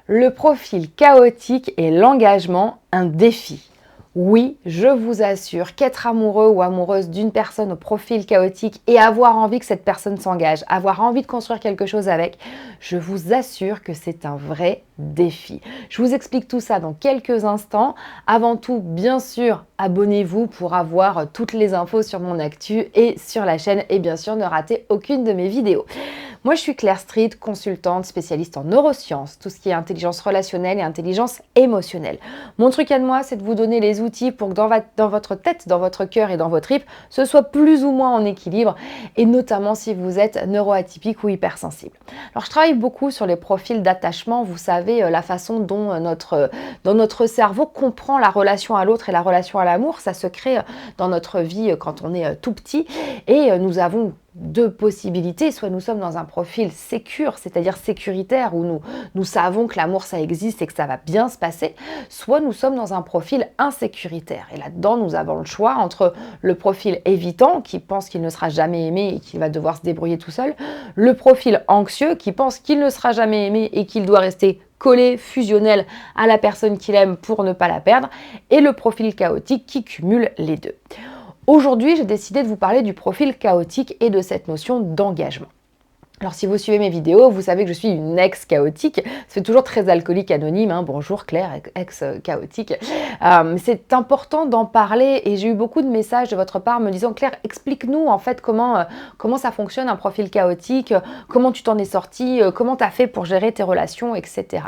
Le profil chaotique et l'engagement, un défi. Oui, je vous assure qu'être amoureux ou amoureuse d'une personne au profil chaotique et avoir envie que cette personne s'engage, avoir envie de construire quelque chose avec, je vous assure que c'est un vrai défi. Je vous explique tout ça dans quelques instants. Avant tout, bien sûr, abonnez-vous pour avoir toutes les infos sur mon actu et sur la chaîne et bien sûr ne ratez aucune de mes vidéos. Moi, je suis Claire Street, consultante spécialiste en neurosciences, tout ce qui est intelligence relationnelle et intelligence émotionnelle. Mon truc à moi, c'est de vous donner les outils pour que dans votre tête, dans votre cœur et dans votre tripes, ce soit plus ou moins en équilibre, et notamment si vous êtes neuroatypique ou hypersensible. Alors, je travaille beaucoup sur les profils d'attachement. Vous savez, la façon dont notre cerveau comprend la relation à l'autre et la relation à l'amour. Ça se crée dans notre vie quand on est tout petit, et nous avons deux possibilités. Soit nous sommes dans un profil sécure, c'est-à-dire sécuritaire, où nous savons que l'amour ça existe et que ça va bien se passer, soit nous sommes dans un profil insécuritaire. Et là-dedans, nous avons le choix entre le profil évitant, qui pense qu'il ne sera jamais aimé et qu'il va devoir se débrouiller tout seul, le profil anxieux, qui pense qu'il ne sera jamais aimé et qu'il doit rester collé, fusionnel à la personne qu'il aime pour ne pas la perdre, et le profil chaotique qui cumule les deux. Aujourd'hui, j'ai décidé de vous parler du profil chaotique et de cette notion d'engagement. Alors si vous suivez mes vidéos, vous savez que je suis une ex-chaotique. C'est toujours très alcoolique anonyme, hein. Bonjour Claire, ex-chaotique. C'est important d'en parler et j'ai eu beaucoup de messages de votre part me disant Claire, explique-nous en fait comment ça fonctionne un profil chaotique, comment tu t'en es sortie, comment tu as fait pour gérer tes relations, etc.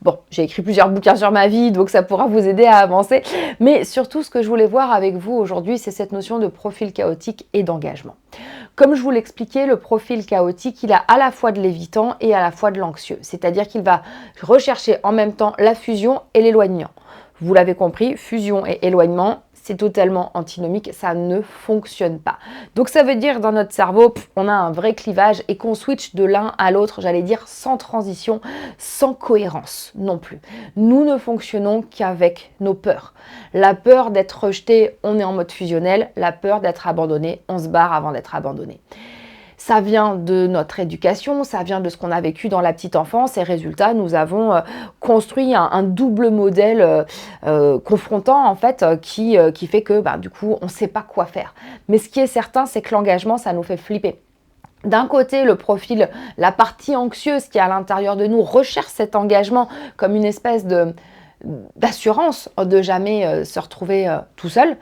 Bon, j'ai écrit plusieurs bouquins sur ma vie, donc ça pourra vous aider à avancer. Mais surtout, ce que je voulais voir avec vous aujourd'hui, c'est cette notion de profil chaotique et d'engagement. Comme je vous l'expliquais, le profil chaotique, il a à la fois de l'évitant et à la fois de l'anxieux. C'est-à-dire qu'il va rechercher en même temps la fusion et l'éloignement. Vous l'avez compris, fusion et éloignement, c'est totalement antinomique, ça ne fonctionne pas. Donc ça veut dire dans notre cerveau, on a un vrai clivage et qu'on switch de l'un à l'autre, j'allais dire sans transition, sans cohérence non plus. Nous ne fonctionnons qu'avec nos peurs. La peur d'être rejeté, on est en mode fusionnel. La peur d'être abandonné, on se barre avant d'être abandonné. Ça vient de notre éducation, ça vient de ce qu'on a vécu dans la petite enfance et résultat, nous avons construit un double modèle confrontant en fait qui fait que du coup, on ne sait pas quoi faire. Mais ce qui est certain, c'est que l'engagement, ça nous fait flipper. D'un côté, le profil, la partie anxieuse qui est à l'intérieur de nous recherche cet engagement comme une espèce d'assurance de jamais se retrouver tout seul.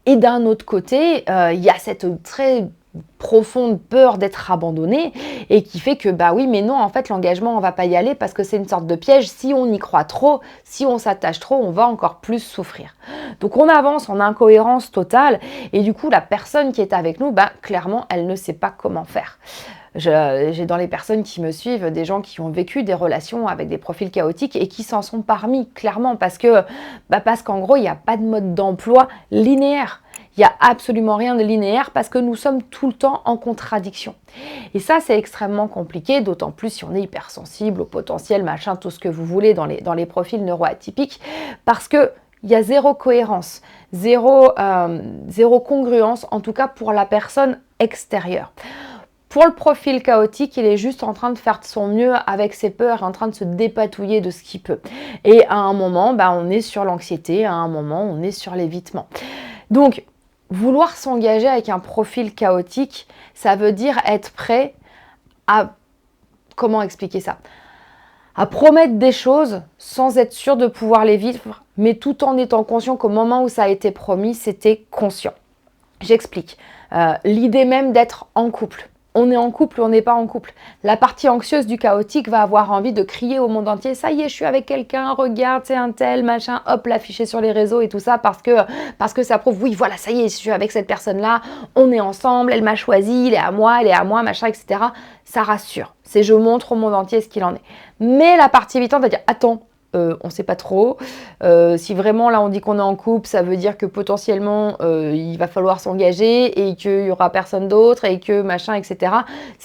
Et d'un autre côté, il y a cette très profonde peur d'être abandonné et qui fait que oui mais non en fait l'engagement on va pas y aller parce que c'est une sorte de piège, si on y croit trop, si on s'attache trop, on va encore plus souffrir. Donc on avance en incohérence totale et du coup la personne qui est avec nous, clairement elle ne sait pas comment faire. J'ai dans les personnes qui me suivent des gens qui ont vécu des relations avec des profils chaotiques et qui s'en sont parmi clairement parce qu'en gros il n'y a pas de mode d'emploi linéaire. Il n'y a absolument rien de linéaire parce que nous sommes tout le temps en contradiction. Et ça, c'est extrêmement compliqué, d'autant plus si on est hypersensible au potentiel, machin, tout ce que vous voulez dans les profils neuroatypiques, parce qu'il y a zéro cohérence, zéro congruence, en tout cas pour la personne extérieure. Pour le profil chaotique, il est juste en train de faire de son mieux avec ses peurs, en train de se dépatouiller de ce qu'il peut. Et à un moment, on est sur l'anxiété, à un moment, on est sur l'évitement. Donc, vouloir s'engager avec un profil chaotique, ça veut dire être prêt à, comment expliquer ça ? À promettre des choses sans être sûr de pouvoir les vivre, mais tout en étant conscient qu'au moment où ça a été promis, c'était conscient. J'explique. L'idée même d'être en couple. On est en couple ou on n'est pas en couple. La partie anxieuse du chaotique va avoir envie de crier au monde entier « Ça y est, je suis avec quelqu'un, regarde, c'est un tel, machin, hop, l'afficher sur les réseaux et tout ça parce que ça prouve, oui, voilà, ça y est, je suis avec cette personne-là, on est ensemble, elle m'a choisi, elle est à moi, machin, etc. » Ça rassure. C'est je montre au monde entier ce qu'il en est. Mais la partie évitante va dire « Attends, on ne sait pas trop. Si vraiment là on dit qu'on est en couple, ça veut dire que potentiellement il va falloir s'engager et qu'il n'y aura personne d'autre et que machin, etc.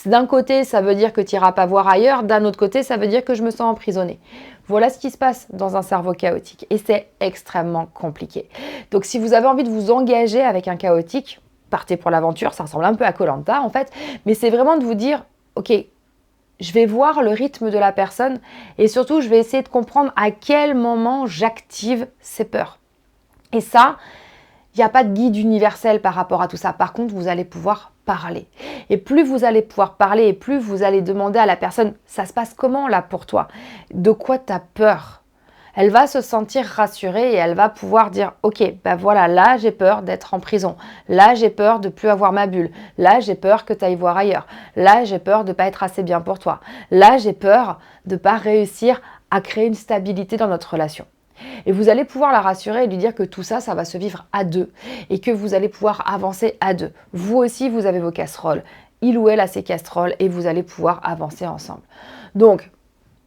D'un côté, ça veut dire que tu n'iras pas voir ailleurs. D'un autre côté, ça veut dire que je me sens emprisonnée. Voilà ce qui se passe dans un cerveau chaotique et c'est extrêmement compliqué. Donc si vous avez envie de vous engager avec un chaotique, partez pour l'aventure. Ça ressemble un peu à Koh-Lanta en fait, mais c'est vraiment de vous dire, ok, je vais voir le rythme de la personne et surtout, je vais essayer de comprendre à quel moment j'active ces peurs. Et ça, il n'y a pas de guide universel par rapport à tout ça. Par contre, vous allez pouvoir parler. Et plus vous allez pouvoir parler et plus vous allez demander à la personne, ça se passe comment là pour toi? De quoi tu as peur? Elle va se sentir rassurée et elle va pouvoir dire, ok, ben voilà, là j'ai peur d'être en prison. Là j'ai peur de plus avoir ma bulle. Là j'ai peur que tu ailles voir ailleurs. Là j'ai peur de ne pas être assez bien pour toi. Là j'ai peur de ne pas réussir à créer une stabilité dans notre relation. Et vous allez pouvoir la rassurer et lui dire que tout ça, ça va se vivre à deux et que vous allez pouvoir avancer à deux. Vous aussi, vous avez vos casseroles. Il ou elle a ses casseroles et vous allez pouvoir avancer ensemble. Donc,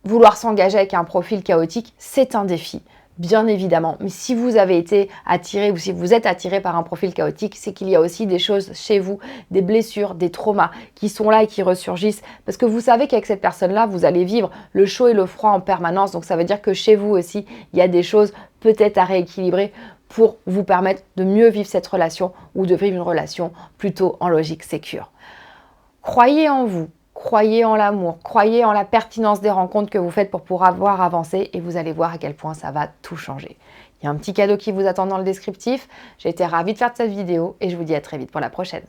vouloir s'engager avec un profil chaotique, c'est un défi, bien évidemment. Mais si vous avez été attiré ou si vous êtes attiré par un profil chaotique, c'est qu'il y a aussi des choses chez vous, des blessures, des traumas qui sont là et qui ressurgissent. Parce que vous savez qu'avec cette personne-là, vous allez vivre le chaud et le froid en permanence. Donc ça veut dire que chez vous aussi, il y a des choses peut-être à rééquilibrer pour vous permettre de mieux vivre cette relation ou de vivre une relation plutôt en logique sécure. Croyez en vous. Croyez en l'amour, croyez en la pertinence des rencontres que vous faites pour pouvoir avancer et vous allez voir à quel point ça va tout changer. Il y a un petit cadeau qui vous attend dans le descriptif. J'ai été ravie de faire cette vidéo et je vous dis à très vite pour la prochaine.